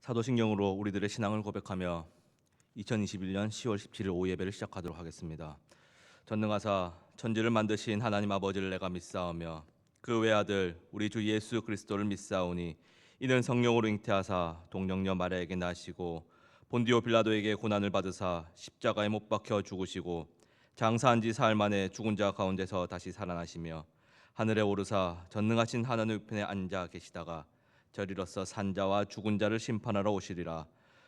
사도신경으로 우리들의 신앙을 고백하며 2021년 10월 17일 오후 예배를 시작하도록 하겠습니다. 전능하사 천지를 만드신 하나님 아버지를 내가 믿사오며 그 외아들 우리 주 예수 그리스도를 믿사오니 이는 성령으로 잉태하사 동정녀 마리아에게 나시고 본디오 빌라도에게 고난을 받으사 십자가에 못 박혀 죽으시고 장사한 지 사흘 만에 죽은 자 가운데서 다시 살아나시며 하늘에 오르사 전능하신 하나님 우편에 앉아 계시다가 저리로서 산자와 죽은 자를 심판하러 오시리라.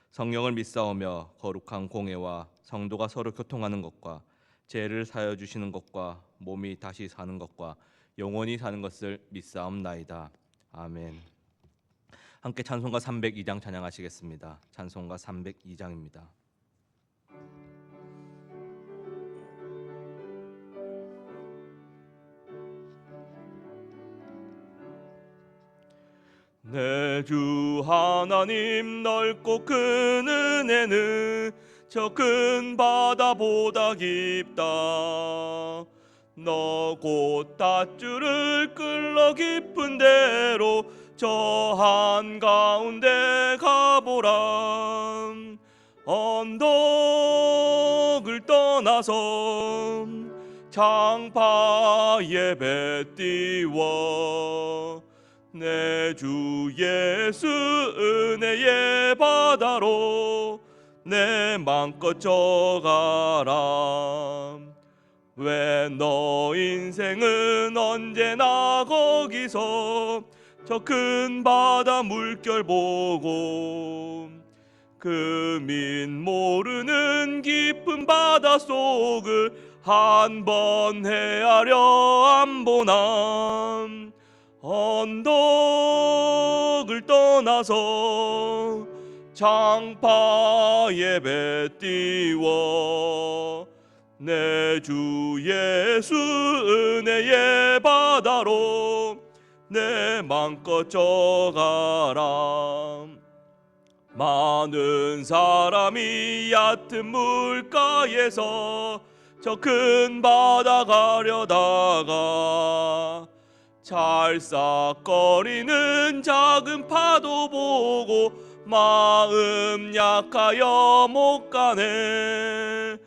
성령을 믿사오며 거룩한 공회와 성도가 서로 교통하는 것과 죄를 사하여 주시는 것과 몸이 다시 사는 것과 영원히 사는 것을 믿사옵나이다. 아멘. 함께 찬송가 302장 찬양하시겠습니다. 찬송가 302장입니다. 내 주 하나님 넓고 큰 은혜는 저 큰 바다보다 깊다. 너 곧 닷줄을 끌러 깊은 데로 저 한가운데 가보라. 언덕을 떠나서 장파 예배 띄워 내 주 예수 은혜의 바다로 내 맘껏 져가라. 왜 너 인생은 언제나 거기서 저 큰 바다 물결 보고 그 민 모르는 깊은 바다 속을 한 번 헤아려 안 보나. 언덕을 떠나서 장파 예배 띄워 내 주 예수 은혜의 바다로 내 맘껏 져가라. 많은 사람이 얕은 물가에서 저 큰 바다 가려다가 찰싹거리는 작은 파도 보고 마음 약하여 못 가네.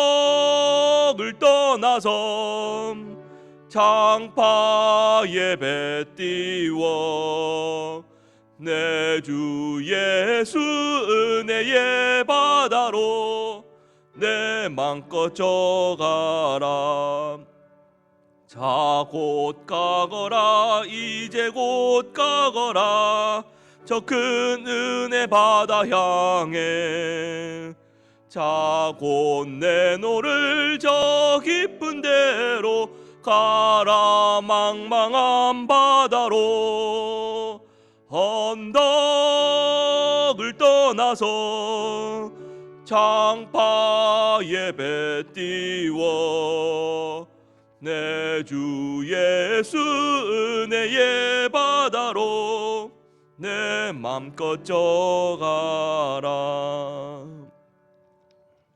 언덕을 떠나서 장파 예배 띄워 내 주 예수 은혜의 바다로 내 맘껏 져가라. 자 곧 가거라 이제 곧 가거라 저 큰 은혜 바다 향해. 자 곧 내 노를 저 깊은 데로 가라 망망한 바다로. 언덕을 떠나서 장파 예배 띄워 내 주 예수 은혜의 바다로 내 맘껏 져가라.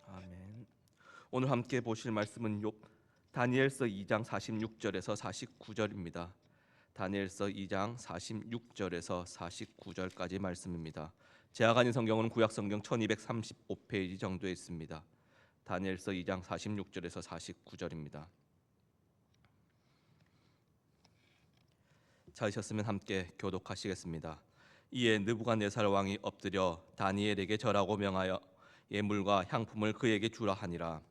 아멘. 오늘 함께 보실 말씀은 다니엘서 2장 46절에서 49절입니다. 다니엘서 2장 46절에서 49절까지 말씀입니다. 제가 가진 성경은 구약성경 1235페이지 정도에 있습니다. 다니엘서 2장 46절에서 49절입니다. 찾으셨으면 함께 교독하시겠습니다. 이에 느부갓네살 왕이 엎드려 다니엘에게 절하고 명하여 예물과 향품을 그에게 주라 하니라.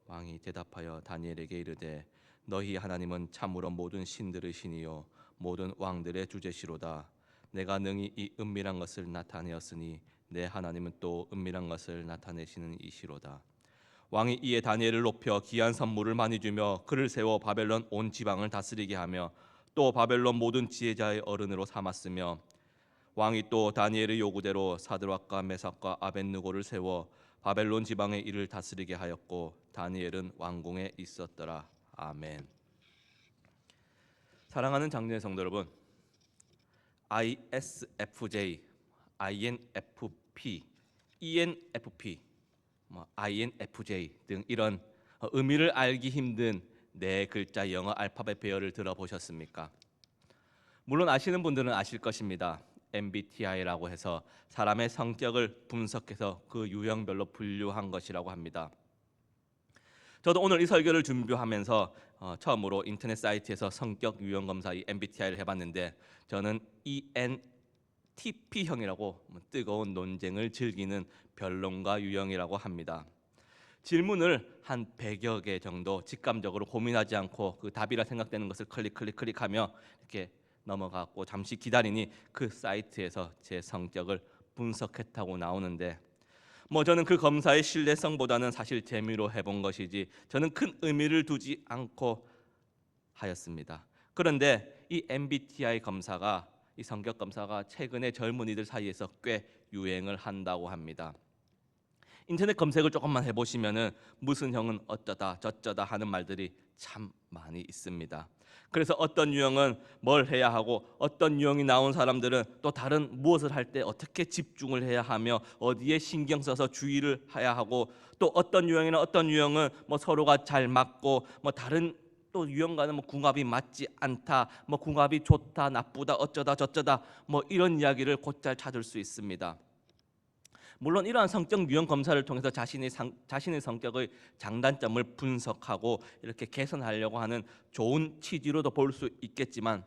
왕이 대답하여 다니엘에게 이르되 너희 하나님은 참으로 모든 신들의 신이요 모든 왕들의 주제시로다. 내가 능히 이 은밀한 것을 나타내었으니 내 하나님은 또 은밀한 것을 나타내시는 이시로다. 왕이 이에 다니엘을 높여 귀한 선물을 많이 주며 그를 세워 바벨론 온 지방을 다스리게 하며 또 바벨론 모든 지혜자의 어른으로 삼았으며 왕이 또 다니엘의 요구대로 사드락과 메삭과 아벳느고를 세워 바벨론 지방의 일을 다스리게 하였고 다니엘은 왕궁에 있었더라. 아멘. 사랑하는 장로의 성도 여러분, ISFJ, INFP, ENFP, INFJ 등 이런 의미를 알기 힘든 네 글자 영어 알파벳 배열을 들어보셨습니까? 물론 아시는 분들은 아실 것입니다. MBTI라고 해서 사람의 성격을 분석해서 그 유형별로 분류한 것이라고 합니다. 저도 오늘 이 설교를 준비하면서 처음으로 인터넷 사이트에서 성격 유형 검사 이 MBTI를 해봤는데, 저는 ENTP형이라고 뜨거운 논쟁을 즐기는 변론가 유형이라고 합니다. 질문을 한 100여 개 정도 직감적으로 고민하지 않고 그 답이라 생각되는 것을 클릭하며 이렇게 넘어갔고, 잠시 기다리니 그 사이트에서 제 성격을 분석했다고 나오는데, 저는 그 검사의 신뢰성보다는 사실 재미로 해본 것이지 저는 큰 의미를 두지 않고 하였습니다. 그런데 이 MBTI 검사가, 이 성격 검사가 최근에 젊은이들 사이에서 꽤 유행을 한다고 합니다. 인터넷 검색을 조금만 해보시면은 무슨 형은 어쩌다 저쩌다 하는 말들이 참 많이 있습니다. 그래서 어떤 유형은 뭘 해야 하고, 어떤 유형이 나온 사람들은 또 다른 무엇을 할 때 어떻게 집중을 해야 하며 어디에 신경 써서 주의를 해야 하고, 또 어떤 유형은 서로가 잘 맞고, 다른 또 유형과는 궁합이 맞지 않다, 궁합이 좋다 나쁘다 어쩌다 저쩌다 이런 이야기를 곧잘 찾을 수 있습니다. 물론 이러한 성격 유형 검사를 통해서 자신의 성격의 장단점을 분석하고 이렇게 개선하려고 하는 좋은 취지로도 볼 수 있겠지만,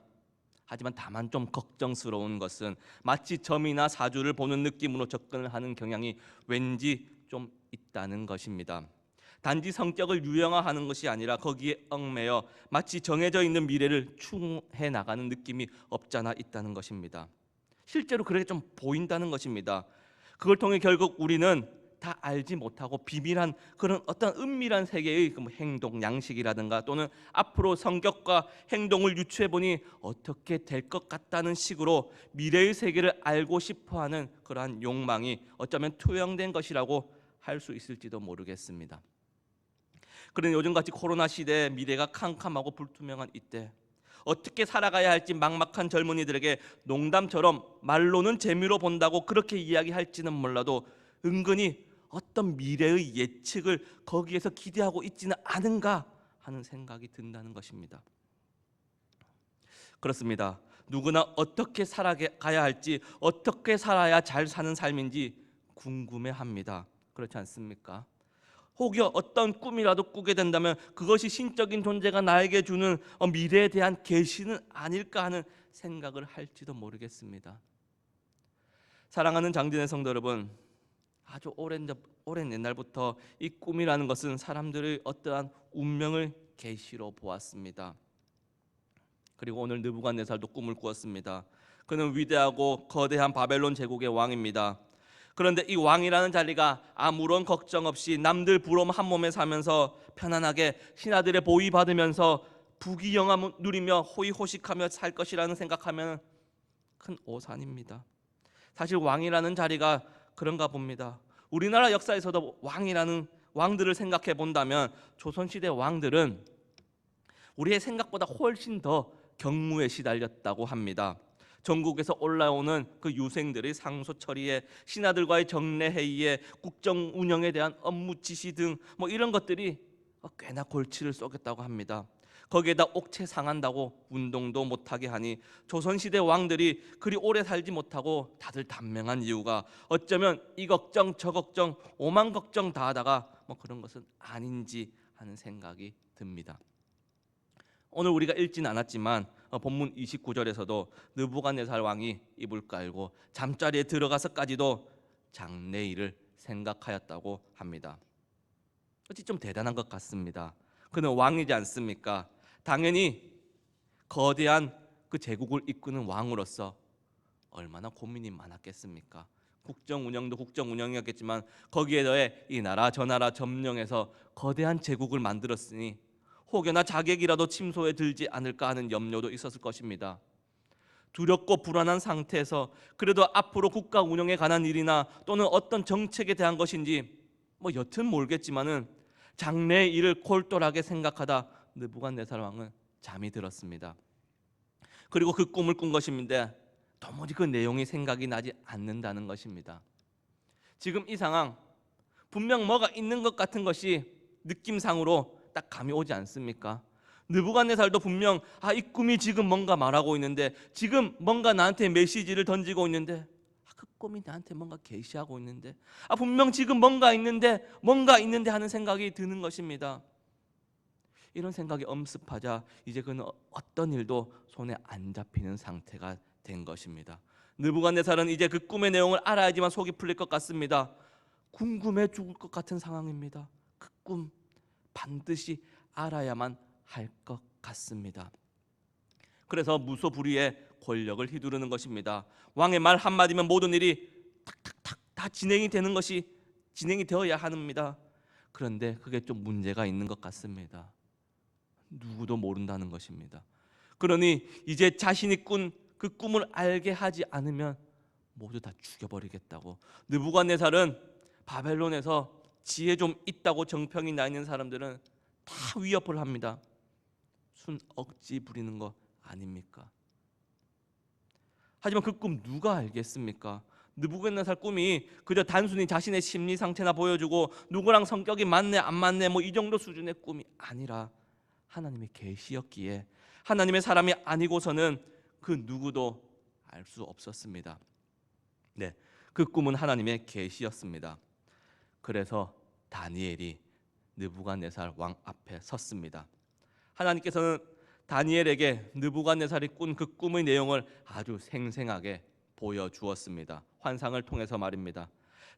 하지만 다만 좀 걱정스러운 것은 마치 점이나 사주를 보는 느낌으로 접근을 하는 경향이 왠지 좀 있다는 것입니다. 단지 성격을 유형화하는 것이 아니라 거기에 얽매여 마치 정해져 있는 미래를 추궁해 나가는 느낌이 없잖아 있다는 것입니다. 실제로 그렇게 좀 보인다는 것입니다. 그걸 통해 결국 우리는 다 알지 못하고 비밀한 그런 어떤 은밀한 세계의 행동 양식이라든가, 또는 앞으로 성격과 행동을 유추해 보니 어떻게 될 것 같다는 식으로 미래의 세계를 알고 싶어하는 그러한 욕망이 어쩌면 투영된 것이라고 할 수 있을지도 모르겠습니다. 그런데 요즘같이 코로나 시대에 미래가 캄캄하고 불투명한 이때, 어떻게 살아가야 할지 막막한 젊은이들에게 농담처럼 말로는 재미로 본다고 그렇게 이야기할지는 몰라도 은근히 어떤 미래의 예측을 거기에서 기대하고 있지는 않은가 하는 생각이 든다는 것입니다. 그렇습니다. 누구나 어떻게 살아가야 할지, 어떻게 살아야 잘 사는 삶인지 궁금해합니다. 그렇지 않습니까? 혹여 어떤 꿈이라도 꾸게 된다면 그것이 신적인 존재가 나에게 주는 미래에 대한 계시는 아닐까 하는 생각을 할지도 모르겠습니다. 사랑하는 장진의 성도 여러분, 아주 오랜 옛날부터 이 꿈이라는 것은 사람들의 어떠한 운명을 계시로 보았습니다. 그리고 오늘 느부갓네살도 꿈을 꾸었습니다. 그는 위대하고 거대한 바벨론 제국의 왕입니다. 그런데 이 왕이라는 자리가 아무런 걱정 없이 남들 부러움 한 몸에 사면서 편안하게 신하들의 보위 받으면서 부귀영화 누리며 호의호식하며 살 것이라는 생각하면 큰 오산입니다. 사실 왕이라는 자리가 그런가 봅니다. 우리나라 역사에서도 왕들을 생각해 본다면 조선시대 왕들은 우리의 생각보다 훨씬 더 경무에 시달렸다고 합니다. 전국에서 올라오는 그 유생들의 상소 처리에, 신하들과의 정례 회의에, 국정 운영에 대한 업무 지시 등 이런 것들이 꽤나 골치를 쏘겠다고 합니다. 거기에다 옥체 상한다고 운동도 못하게 하니 조선시대 왕들이 그리 오래 살지 못하고 다들 단명한 이유가 어쩌면 이 걱정 저 걱정 오만 걱정 다 하다가 그런 것은 아닌지 하는 생각이 듭니다. 오늘 우리가 읽지는 않았지만 본문 29절에서도 느부갓네살 왕이 이불 깔고 잠자리에 들어가서까지도 장래일을 생각하였다고 합니다. 어찌 좀 대단한 것 같습니다. 그는 왕이지 않습니까? 당연히 거대한 그 제국을 이끄는 왕으로서 얼마나 고민이 많았겠습니까? 국정 운영도 국정 운영이었겠지만 거기에 더해 이 나라 저 나라 점령해서 거대한 제국을 만들었으니 혹여나 자객이라도 침소에 들지 않을까 하는 염려도 있었을 것입니다. 두렵고 불안한 상태에서 그래도 앞으로 국가 운영에 관한 일이나 또는 어떤 정책에 대한 것인지 여튼 모르겠지만은 장래의 일을 골똘하게 생각하다 느부갓네살 왕은 잠이 들었습니다. 그리고 그 꿈을 꾼 것인데 도무지 그 내용이 생각이 나지 않는다는 것입니다. 지금 이 상황, 분명 뭐가 있는 것 같은 것이 느낌상으로 딱 감이 오지 않습니까? 느부갓네살도 분명 이 꿈이 지금 뭔가 말하고 있는데, 지금 뭔가 나한테 메시지를 던지고 있는데, 그 꿈이 나한테 뭔가 계시하고 있는데, 분명 지금 뭔가 있는데 하는 생각이 드는 것입니다. 이런 생각이 엄습하자 이제 그는 어떤 일도 손에 안 잡히는 상태가 된 것입니다. 느부갓네살은 이제 그 꿈의 내용을 알아야지만 속이 풀릴 것 같습니다. 궁금해 죽을 것 같은 상황입니다. 그 꿈 반드시 알아야만 할 것 같습니다. 그래서 무소불위의 권력을 휘두르는 것입니다. 왕의 말 한마디면 모든 일이 탁탁탁 다 진행이 되어야 합니다. 그런데 그게 좀 문제가 있는 것 같습니다. 누구도 모른다는 것입니다. 그러니 이제 자신이 꾼 그 꿈을 알게 하지 않으면 모두 다 죽여버리겠다고, 느부갓네살은 바벨론에서 지혜 좀 있다고 정평이 나 있는 사람들은 다 위협을 합니다. 순 억지 부리는 거 아닙니까? 하지만 그 꿈 누가 알겠습니까? 느부갓네살 꿈이 그저 단순히 자신의 심리 상태나 보여주고 누구랑 성격이 맞네 안 맞네 이 정도 수준의 꿈이 아니라 하나님의 계시였기에 하나님의 사람이 아니고서는 그 누구도 알 수 없었습니다. 네, 그 꿈은 하나님의 계시였습니다. 그래서 다니엘이 느부갓네살 왕 앞에 섰습니다. 하나님께서는 다니엘에게 느부갓네살이 꾼 그 꿈의 내용을 아주 생생하게 보여주었습니다. 환상을 통해서 말입니다.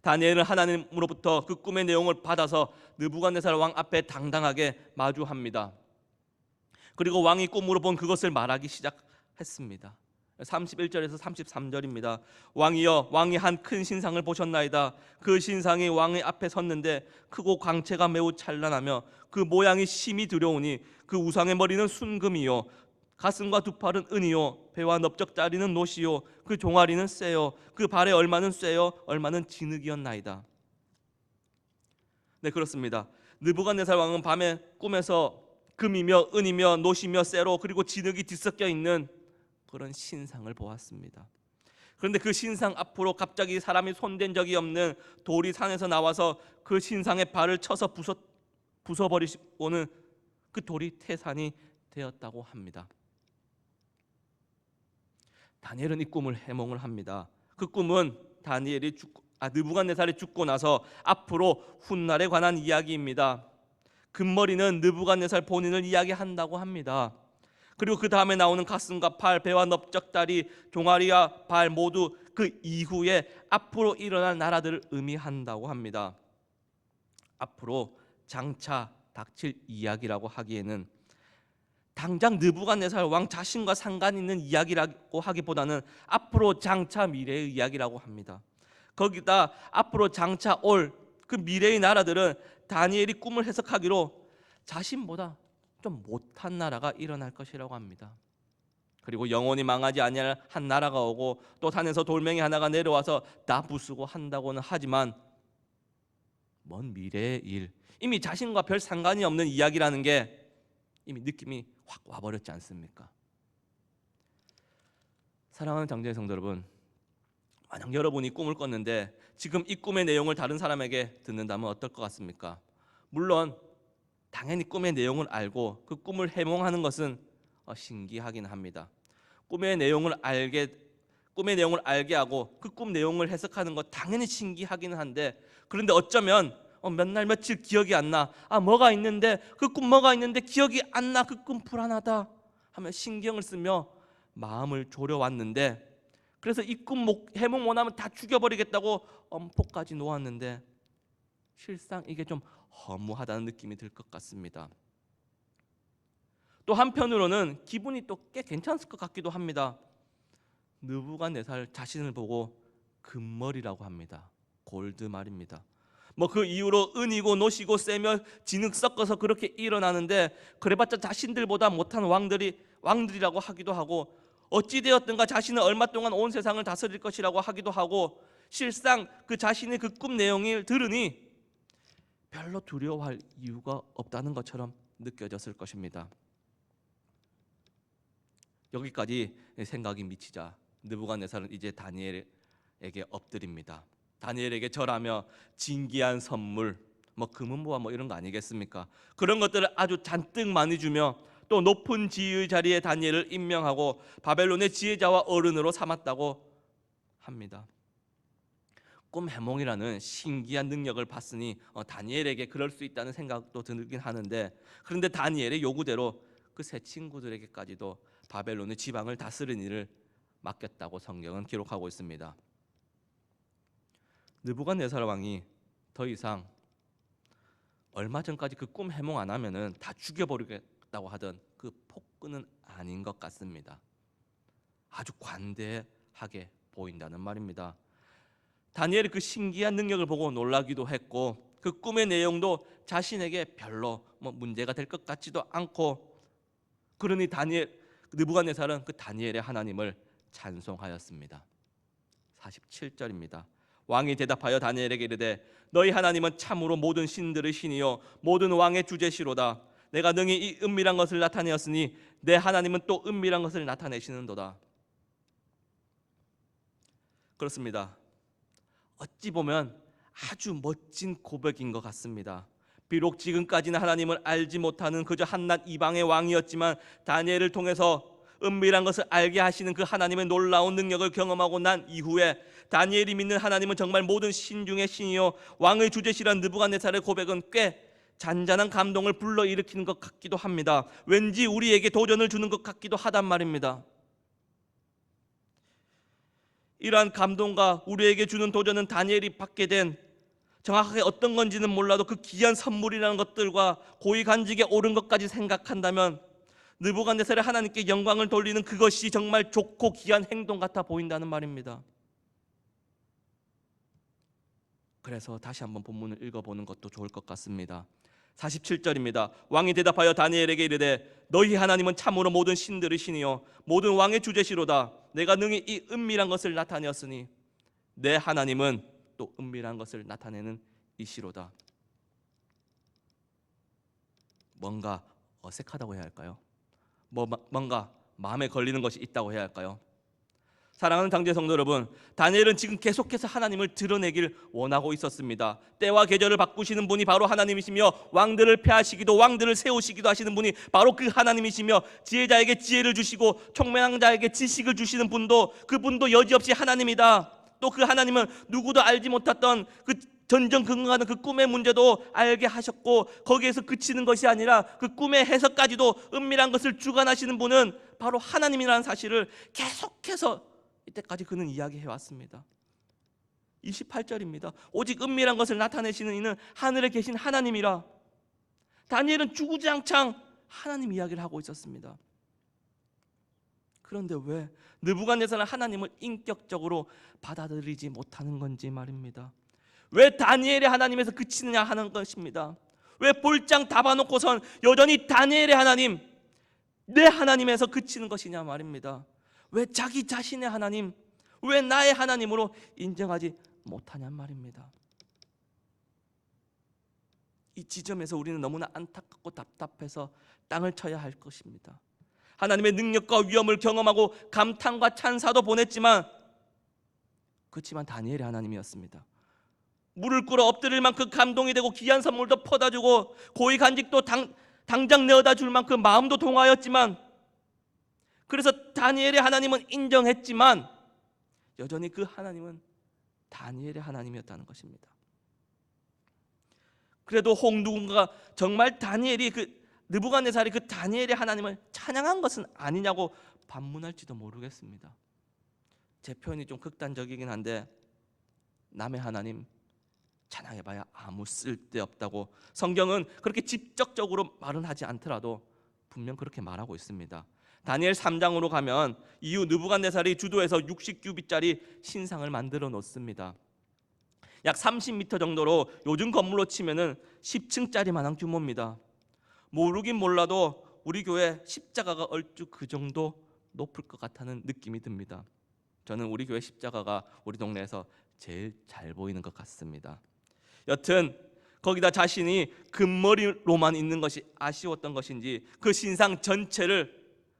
다니엘은 하나님으로부터 그 꿈의 내용을 받아서 느부갓네살 왕 앞에 당당하게 마주합니다. 그리고 왕이 꿈으로 본 그것을 말하기 시작했습니다. 31절에서 33절입니다. 왕이여, 왕이 한 큰 신상을 보셨나이다. 그 신상이 왕의 앞에 섰는데 크고 광채가 매우 찬란하며 그 모양이 심히 두려우니 그 우상의 머리는 순금이요 가슴과 두 팔은 은이요 배와 넓적다리는 노시요 그 종아리는 쇠요 그 발의 얼마는 쇠요 얼마는 진흙이었나이다. 네, 그렇습니다. 느부갓네살 왕은 밤에 꿈에서 금이며 은이며 노시며 쇠로 그리고 진흙이 뒤섞여 있는 그런 신상을 보았습니다. 그런데 그 신상 앞으로 갑자기 사람이 손댄 적이 없는 돌이 산에서 나와서 그 신상의 발을 쳐서 부숴버리고는 그 돌이 태산이 되었다고 합니다. 다니엘은 이 꿈을 해몽을 합니다. 그 꿈은 느부갓네살이 죽고 나서 앞으로 훗날에 관한 이야기입니다. 금머리는 느부갓네살 본인을 이야기한다고 합니다. 그리고 그 다음에 나오는 가슴과 팔, 배와 넓적다리, 종아리와 발 모두 그 이후에 앞으로 일어날 나라들을 의미한다고 합니다. 앞으로 장차 닥칠 이야기라고 하기에는 당장 느부갓네살 왕 자신과 상관 있는 이야기라고 하기보다는 앞으로 장차 미래의 이야기라고 합니다. 거기다 앞으로 장차 올 그 미래의 나라들은 다니엘이 꿈을 해석하기로 자신보다 좀 못한 나라가 일어날 것이라고 합니다. 그리고 영원히 망하지 아니할 한 나라가 오고 또 산에서 돌멩이 하나가 내려와서 다 부수고 한다고는 하지만 먼 미래의 일, 이미 자신과 별 상관이 없는 이야기라는 게 이미 느낌이 확 와버렸지 않습니까? 사랑하는 장제의 성도 여러분, 만약 여러분이 꿈을 꿨는데 지금 이 꿈의 내용을 다른 사람에게 듣는다면 어떨 것 같습니까? 물론 당연히 꿈의 내용을 알고 그 꿈을 해몽하는 것은 신기하긴 합니다. 꿈의 내용을 알게 하고 그 꿈 내용을 해석하는 것 당연히 신기하긴 한데, 그런데 어쩌면 몇 날 며칠 기억이 안 나. 뭐가 있는데 그 꿈 뭐가 있는데 기억이 안 나. 그 꿈 불안하다 하며 신경을 쓰며 마음을 졸여왔는데, 그래서 이 꿈 해몽 못하면 다 죽여버리겠다고 엄포까지 놓았는데 실상 이게 좀 허무하다는 느낌이 들 것 같습니다. 또 한편으로는 기분이 또 꽤 괜찮을 것 같기도 합니다. 느부갓네살 자신을 보고 금머리라고 합니다. 골드 말입니다. 그 이후로 은이고 노시고 쇠며 진흙 섞어서 그렇게 일어나는데 그래봤자 자신들보다 못한 왕들이라고 하기도 하고, 어찌되었든가 자신은 얼마 동안 온 세상을 다스릴 것이라고 하기도 하고, 실상 그 자신의 그 꿈 내용을 들으니 별로 두려워할 이유가 없다는 것처럼 느껴졌을 것입니다. 여기까지 생각이 미치자 느부갓네살은 이제 다니엘에게 엎드립니다. 다니엘에게 절하며 진귀한 선물, 금은보화 이런 거 아니겠습니까? 그런 것들을 아주 잔뜩 많이 주며 또 높은 지위의 자리에 다니엘을 임명하고 바벨론의 지혜자와 어른으로 삼았다고 합니다. 꿈 해몽이라는 신기한 능력을 봤으니 다니엘에게 그럴 수 있다는 생각도 들긴 하는데, 그런데 다니엘의 요구대로 그 세 친구들에게까지도 바벨론의 지방을 다스리는 일을 맡겼다고 성경은 기록하고 있습니다. 느부갓네살 왕이 더 이상 얼마 전까지 그 꿈 해몽 안 하면은 다 죽여버리겠다고 하던 그 폭군은 아닌 것 같습니다. 아주 관대하게 보인다는 말입니다. 다니엘이 그 신기한 능력을 보고 놀라기도 했고, 그 꿈의 내용도 자신에게 별로 문제가 될 것 같지도 않고, 그러니 느부갓네살은 그 다니엘의 하나님을 찬송하였습니다. 47절입니다. 왕이 대답하여 다니엘에게 이르되 너희 하나님은 참으로 모든 신들의 신이요 모든 왕의 주제시로다. 내가 능히 이 은밀한 것을 나타내었으니 내 하나님은 또 은밀한 것을 나타내시는도다. 그렇습니다. 어찌 보면 아주 멋진 고백인 것 같습니다. 비록 지금까지는 하나님을 알지 못하는 그저 한낱 이방의 왕이었지만, 다니엘을 통해서 은밀한 것을 알게 하시는 그 하나님의 놀라운 능력을 경험하고 난 이후에 다니엘이 믿는 하나님은 정말 모든 신 중의 신이요 왕의 주제시란 느부갓네살의 고백은 꽤 잔잔한 감동을 불러일으키는 것 같기도 합니다. 왠지 우리에게 도전을 주는 것 같기도 하단 말입니다. 이러한 감동과 우리에게 주는 도전은 다니엘이 받게 된 정확하게 어떤 건지는 몰라도 그 귀한 선물이라는 것들과 고위 간직에 오른 것까지 생각한다면 느부갓네살의 하나님께 영광을 돌리는 그것이 정말 좋고 귀한 행동 같아 보인다는 말입니다. 그래서 다시 한번 본문을 읽어보는 것도 좋을 것 같습니다. 47절입니다. 왕이 대답하여 다니엘에게 이르되 너희 하나님은 참으로 모든 신들의 신이요 모든 왕의 주제시로다. 내가 능히 이 은밀한 것을 나타내었으니 내 하나님은 또 은밀한 것을 나타내는 이시로다. 뭔가 어색하다고 해야 할까요? 뭔가 마음에 걸리는 것이 있다고 해야 할까요? 사랑하는 당대 성도 여러분, 다니엘은 지금 계속해서 하나님을 드러내길 원하고 있었습니다. 때와 계절을 바꾸시는 분이 바로 하나님이시며, 왕들을 폐하시기도 왕들을 세우시기도 하시는 분이 바로 그 하나님이시며, 지혜자에게 지혜를 주시고 총명한 자에게 지식을 주시는 분도 그분도 여지없이 하나님이다. 또 그 하나님은 누구도 알지 못했던 그 전전긍긍하는 그 꿈의 문제도 알게 하셨고, 거기에서 그치는 것이 아니라 그 꿈의 해석까지도 은밀한 것을 주관하시는 분은 바로 하나님이라는 사실을 계속해서 이때까지 그는 이야기해 왔습니다. 28절입니다. 오직 은밀한 것을 나타내시는 이는 하늘에 계신 하나님이라. 다니엘은 주구장창 하나님 이야기를 하고 있었습니다. 그런데 왜 느부갓네살은 하나님을 인격적으로 받아들이지 못하는 건지 말입니다. 왜 다니엘의 하나님에서 그치느냐 하는 것입니다. 왜 볼장 다 봐놓고선 여전히 다니엘의 하나님, 내 하나님에서 그치는 것이냐 말입니다. 왜 자기 자신의 하나님, 왜 나의 하나님으로 인정하지 못하냐 말입니다. 이 지점에서 우리는 너무나 안타깝고 답답해서 땅을 쳐야 할 것입니다. 하나님의 능력과 위엄을 경험하고 감탄과 찬사도 보냈지만, 그렇지만 다니엘의 하나님이었습니다. 물을 끓어 엎드릴 만큼 감동이 되고 귀한 선물도 퍼다주고 고위 간직도 당장 내어다 줄 만큼 마음도 동하였지만, 그래서 다니엘의 하나님은 인정했지만 여전히 그 하나님은 다니엘의 하나님이었다는 것입니다. 그래도 혹 누군가 정말 다니엘이 느부갓네살이 그 다니엘의 하나님을 찬양한 것은 아니냐고 반문할지도 모르겠습니다. 제 표현이 좀 극단적이긴 한데, 남의 하나님 찬양해봐야 아무 쓸데없다고 성경은 그렇게 직접적으로 말은 하지 않더라도 분명 그렇게 말하고 있습니다. 다니엘 3장으로 가면 이후 느부갓네살이 주도해서 60규빗짜리 신상을 만들어 놓습니다. 약 30m 정도로 요즘 건물로 치면은 10층짜리 만한 규모입니다. 모르긴 몰라도 우리 교회 십자가가 얼추 그 정도 높을 것 같다는 느낌이 듭니다. 저는 우리 교회 십자가가 우리 동네에서 제일 잘 보이는 것 같습니다. 여튼 거기다 자신이 금머리로만 있는 것이 아쉬웠던 것인지 그 신상 전체를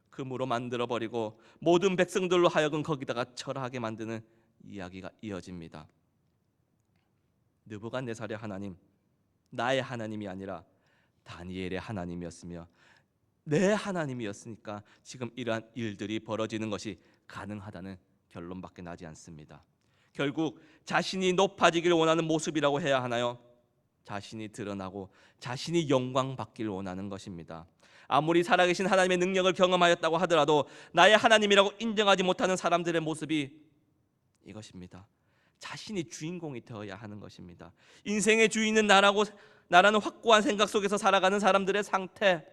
금으로 만들어버리고 모든 백성들로 하여금 거기다가 절하게 만드는 이야기가 이어집니다. 느부갓네살의 하나님, 나의 하나님이 아니라 다니엘의 하나님이었으며, 내 하나님이었으니까 지금 이러한 일들이 벌어지는 것이 가능하다는 결론밖에 나지 않습니다. 결국 자신이 높아지기를 원하는 모습이라고 해야 하나요? 자신이 드러나고 자신이 영광받기를 원하는 것입니다. 아무리 살아계신 하나님의 능력을 경험하였다고 하더라도 나의 하나님이라고 인정하지 못하는 사람들의 모습이 이것입니다. 자신이 주인공이 되어야 하는 것입니다. 인생의 주인은 나라는 확고한 생각 속에서 살아가는 사람들의 상태.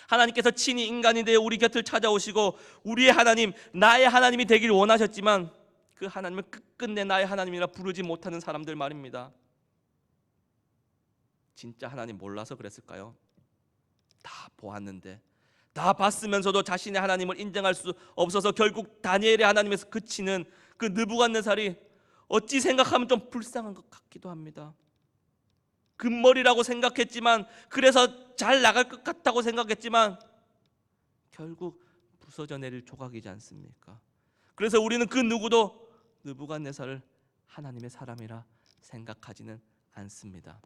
하나님께서 친히 인간이 되어 우리 곁을 찾아오시고 우리의 하나님, 나의 하나님이 되기를 원하셨지만 그 하나님을 끝끝내 나의 하나님이라 부르지 못하는 사람들 말입니다. 진짜 하나님 몰라서 그랬을까요? 다 보았는데, 다 봤으면서도 자신의 하나님을 인정할 수 없어서 결국 다니엘의 하나님에서 그치는 그 느부갓네살이 어찌 생각하면 좀 불쌍한 것 같기도 합니다. 금머리라고 생각했지만, 그래서 잘 나갈 것 같다고 생각했지만 결국 부서져 내릴 조각이지 않습니까? 그래서 우리는 그 누구도 느부갓네살을 하나님의 사람이라 생각하지는 않습니다.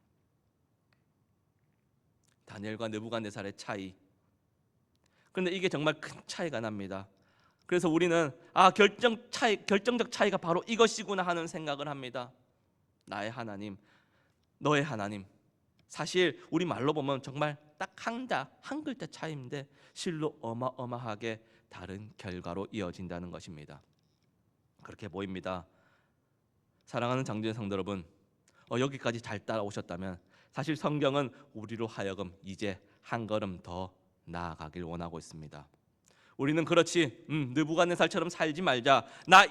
다니엘과 느부갓네살의 차이. 그런데 이게 정말 큰 차이가 납니다. 그래서 우리는 결정적 차이가 바로 이것이구나 하는 생각을 합니다. 나의 하나님, 너의 하나님. 사실 우리 말로 보면 정말 딱 한 글자 차이인데 실로 어마어마하게 다른 결과로 이어진다는 것입니다. 그렇게 보입니다. 사랑하는 장주의 성도 여러분, 여기까지 잘 따라오셨다면 사실 성경은 우리로 하여금 이제 한 걸음 더 나아가길 원하고 있습니다. 우리는 그렇지, 느부갓네살처럼 살지 말자, 나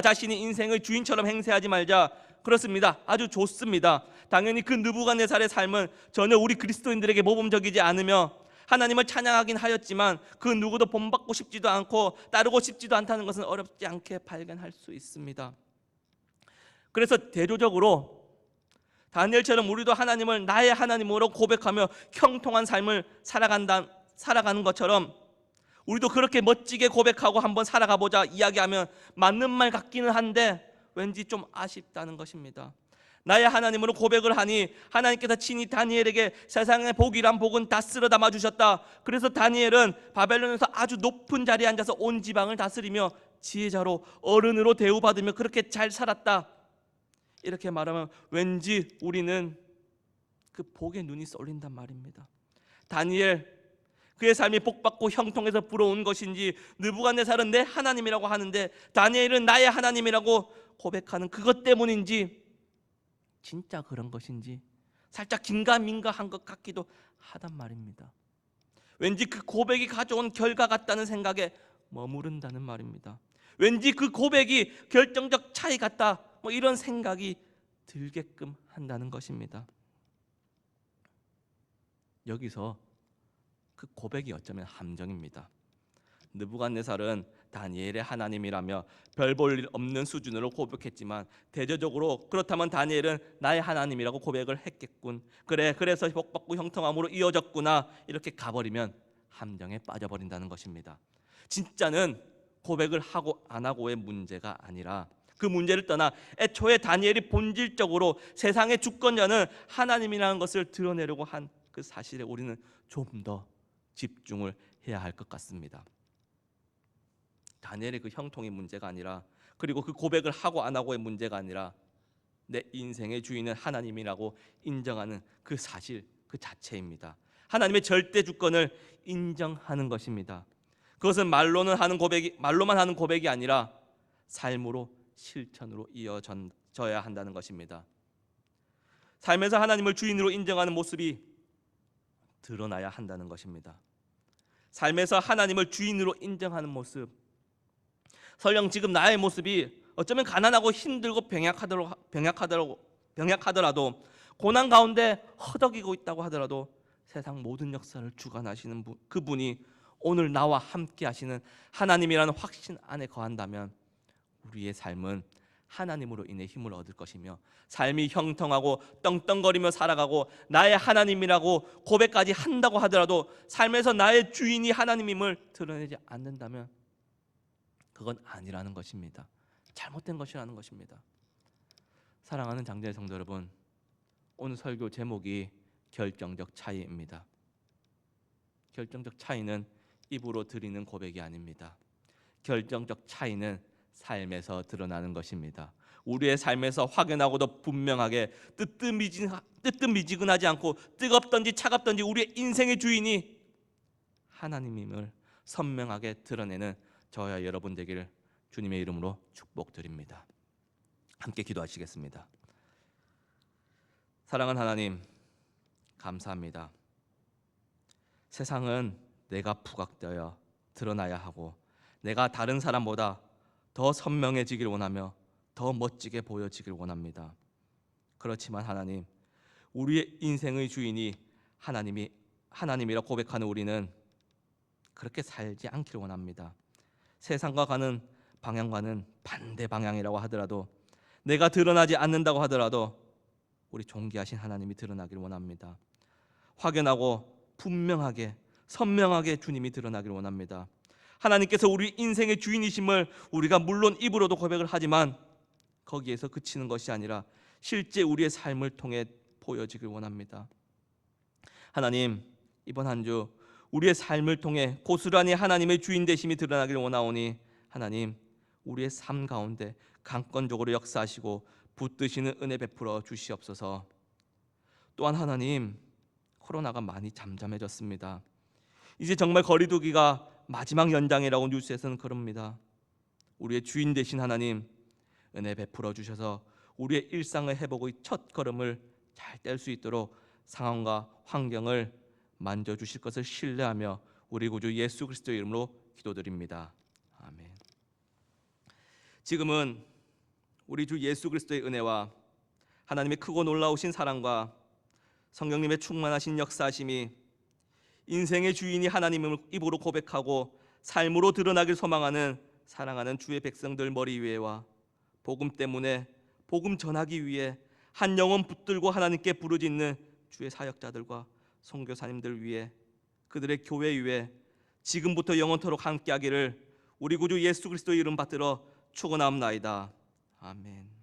자신이 인생의 주인처럼 행세하지 말자, 그렇습니다. 아주 좋습니다. 당연히 그 느부갓네살의 삶은 전혀 우리 그리스도인들에게 모범적이지 않으며 하나님을 찬양하긴 하였지만 그 누구도 본받고 싶지도 않고 따르고 싶지도 않다는 것은 어렵지 않게 발견할 수 있습니다. 그래서 대조적으로 다니엘처럼 우리도 하나님을 나의 하나님으로 고백하며 형통한 삶을 살아가는 것처럼 우리도 그렇게 멋지게 고백하고 한번 살아가 보자 이야기하면 맞는 말 같기는 한데 왠지 좀 아쉽다는 것입니다. 나의 하나님으로 고백을 하니 하나님께서 친히 다니엘에게 세상의 복이란 복은 다 쓸어 담아 주셨다. 그래서 다니엘은 바벨론에서 아주 높은 자리에 앉아서 온 지방을 다스리며 지혜자로 어른으로 대우받으며 그렇게 잘 살았다. 이렇게 말하면 왠지 우리는 그 복에 눈이 쏠린단 말입니다. 다니엘, 그의 삶이 복받고 형통해서 부러운 것인지, 느부갓네살은 내 하나님이라고 하는데 다니엘은 나의 하나님이라고 고백하는 그것 때문인지, 진짜 그런 것인지 살짝 긴가민가한 것 같기도 하단 말입니다. 왠지 그 고백이 가져온 결과 같다는 생각에 머무른다는 말입니다. 왠지 그 고백이 결정적 차이 같다, 이런 생각이 들게끔 한다는 것입니다. 여기서 그 고백이 어쩌면 함정입니다. 느부갓네살은 다니엘의 하나님이라며 별 볼 일 없는 수준으로 고백했지만 대조적으로 그렇다면 다니엘은 나의 하나님이라고 고백을 했겠군. 그래서 복받고 형통함으로 이어졌구나. 이렇게 가버리면 함정에 빠져버린다는 것입니다. 진짜는 고백을 하고 안 하고의 문제가 아니라 그 문제를 떠나 애초에 다니엘이 본질적으로 세상의 주권자는 하나님이라는 것을 드러내려고 한 그 사실에 우리는 좀 더 집중을 해야 할 것 같습니다. 다니엘의 그 형통의 문제가 아니라, 그리고 그 고백을 하고 안 하고의 문제가 아니라 내 인생의 주인은 하나님이라고 인정하는 그 사실 그 자체입니다. 하나님의 절대 주권을 인정하는 것입니다. 그것은 말로만 하는 고백이 아니라 삶으로 실천으로 이어져야 한다는 것입니다. 삶에서 하나님을 주인으로 인정하는 모습이 드러나야 한다는 것입니다. 삶에서 하나님을 주인으로 인정하는 모습, 설령 지금 나의 모습이 어쩌면 가난하고 힘들고 병약하더라도 고난 가운데 허덕이고 있다고 하더라도 세상 모든 역사를 주관하시는 그분이 오늘 나와 함께 하시는 하나님이라는 확신 안에 거한다면 우리의 삶은 하나님으로 인해 힘을 얻을 것이며 삶이 형통하고 떵떵거리며 살아가고 나의 하나님이라고 고백까지 한다고 하더라도 삶에서 나의 주인이 하나님임을 드러내지 않는다면 그건 아니라는 것입니다. 잘못된 것이라는 것입니다. 사랑하는 장자의 성도 여러분, 오늘 설교 제목이 결정적 차이입니다. 결정적 차이는 입으로 드리는 고백이 아닙니다. 결정적 차이는 삶에서 드러나는 것입니다. 우리의 삶에서 확연하고도 분명하게 뜨뜻미지근하지 않고 뜨겁든지 차갑든지 우리의 인생의 주인이 하나님임을 선명하게 드러내는 저와 여러분 되기를 주님의 이름으로 축복드립니다. 함께 기도하시겠습니다. 사랑하는 하나님, 감사합니다. 세상은 내가 부각되어 드러나야 하고 내가 다른 사람보다 더 선명해지길 원하며 더 멋지게 보여지길 원합니다. 그렇지만 하나님, 우리의 인생의 주인이 하나님이라 고백하는 우리는 그렇게 살지 않기를 원합니다. 세상과 가는 방향과는 반대 방향이라고 하더라도, 내가 드러나지 않는다고 하더라도 우리 존귀하신 하나님이 드러나기를 원합니다. 확연하고 분명하게 선명하게 주님이 드러나기를 원합니다. 하나님께서 우리 인생의 주인이심을 우리가 물론 입으로도 고백을 하지만 거기에서 그치는 것이 아니라 실제 우리의 삶을 통해 보여지길 원합니다. 하나님, 이번 한 주 우리의 삶을 통해 고스란히 하나님의 주인 되심이 드러나기를 원하오니 하나님, 우리의 삶 가운데 강권적으로 역사하시고 붙드시는 은혜 베풀어 주시옵소서. 또한 하나님, 코로나가 많이 잠잠해졌습니다. 이제 정말 거리두기가 마지막 연장이라고 뉴스에서는 그럽니다. 우리의 주인 되신 하나님, 은혜 베풀어 주셔서 우리의 일상의 회복의 첫 걸음을 잘 뗄 수 있도록 상황과 환경을 만져주실 것을 신뢰하며 우리 구주 예수 그리스도의 이름으로 기도드립니다. 아멘. 지금은 우리 주 예수 그리스도의 은혜와 하나님의 크고 놀라우신 사랑과 성령님의 충만하신 역사하심이 인생의 주인이 하나님을 입으로 고백하고 삶으로 드러나길 소망하는 사랑하는 주의 백성들 머리 위에와 복음 때문에 복음 전하기 위해 한 영혼 붙들고 하나님께 부르짖는 주의 사역자들과 선교사님들 위에, 그들의 교회 위에 지금부터 영원토록 함께하기를 우리 구주 예수 그리스도의 이름 받들어 축원하옵나이다. 아멘.